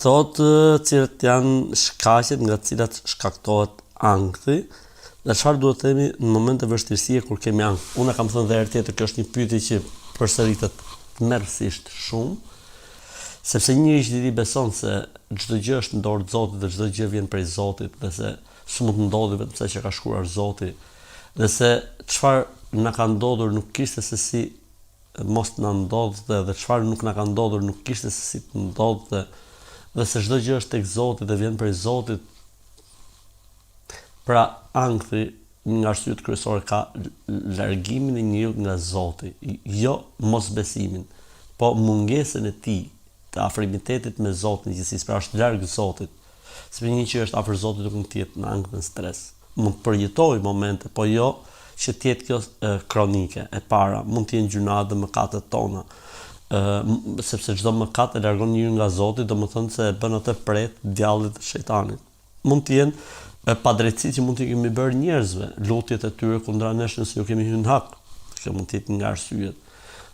thotë cilët janë shkaqet nga të cilat shkaktohet ankthi dhe çfarë duhet të themi në momente vështirësie kur kemi ankth. Unë kam thënë edhe herë tjetër, kjo është një pyetje që përsëritet tmerrsisht shumë, sepse njëri që i beson se çdo gjë është në dorë të Zotit dhe çdo gjë vjen prej Zotit dhe se s'mund të ndodhi vetëm sa që ka shkruar Zoti, dhe se çfarë na ka ndodhur nuk kishte se si mos na ndodhte dhe çfarë nuk na ka ndodhur nuk kishte se si të ndodhte, dhe se çdo gjë është tek Zoti dhe vjen prej Zotit. Pra ankthi nga arsyet kryesore ka largimin e njeriut nga Zoti, jo mosbesimin, po mungesën e tij të afrimitetit me Zotin gjithsesi, pra është larg Zotit. Sepse një që është afër Zotit nuk mund të jetë në ankth dhe stres. Mund të përjetoj momente, po jo që të jetë kjo kronike. E para, mund të jenë gjunat dhe mëkatet tona. Sepse çdo mëkat e largon njeriu nga Zoti, domethënë se e bën atë pret djallit të shejtanit. Mund të jenë padrejtësi që mund të kemi bërë njerëzve, lutjet e tyre kundra nesh nëse ju kemi hyrë në hak. Kjo mund të jetë nga arsyet.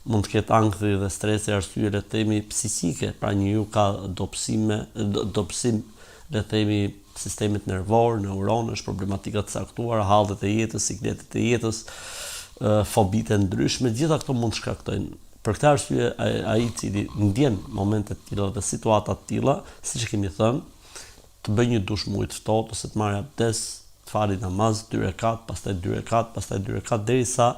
Mund të ketë ankthi dhe stresi arsye le të themi psikike, pra njeriu ka dobësim le të themi sistemet nervor, neuronësh, problematika të caktuara, hallet e jetës, sikletet e jetës, fobitë ndryshme, gjitha këto mund të shkaktojnë. Për këtë arsye ai i cili ndjen momente të tilla dhe situata të tilla, siç e kemi thënë, të bëjë një dush me ujë të ftohtë ose të marrë abdes, të falë namaz 2 rekat, pastaj 2 rekat, pastaj 2 rekat derisa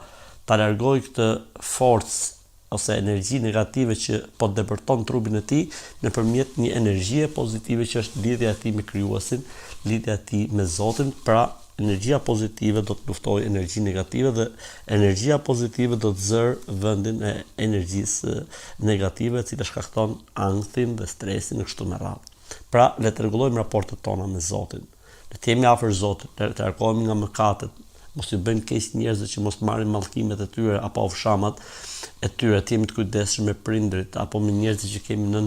ta largoj këtë forcë ose energji negative që po depërton trupin e tij nëpërmjet një energjie pozitive që është lidhja e tij me krijuesin, lidhja e tij me Zotin. Pra energjia pozitive do të luftojë energji negative dhe energjia pozitive do të zërë vendin e energjisë negative, e cila shkakton ankthin dhe stresin e kështu me radhë. Pra le të rregullojmë raportet tona me Zotin. Le të jemi afër Zotit, le të largohemi nga mëkatet. Mos i bëjmë keq njerëzve që mos marrin mallkimet e tyre apo ofshamat e tyre, të jemi të kujdesshëm me prindrit apo me njerëzit që kemi nën,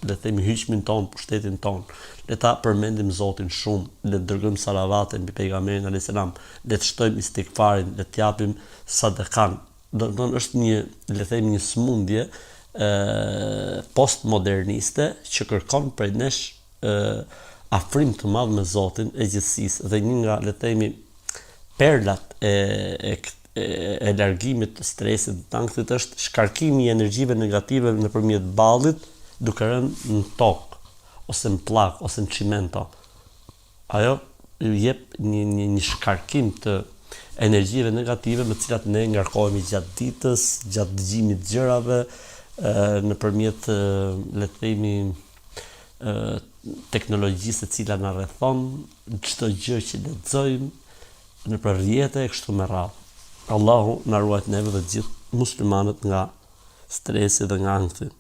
le të themi, hyjmin ton, pushtetin ton. Le ta përmendim Zotin shumë, le të dërgojmë salavate mbi pejgamberin alayhis salam, le të shtojmë istighfarin, le të japim sadakan. Do të thonë është një, le të themi, një smundje postmoderniste që kërkon prej nesh afrim të madh me Zotin e gjithësisë, dhe një nga, le të themi, perlat e largimit të stresit të ankthit është shkarkimi i energjive negative nëpërmjet ballit duke rënë në tokë ose në pllak ose në çimento. Ajo ju jep një shkarkim të energjive negative me të cilat ne ngarkohemi gjatë ditës, gjatë dëgjimit të gjërave, nëpërmjet le të themi teknologjisë e cila na rrethon, çdo gjë që lexojmë në rrjete e kështu me radhë. Allahu na ruajt neve dhe gjithë muslimanët nga stresi dhe nga ankthi.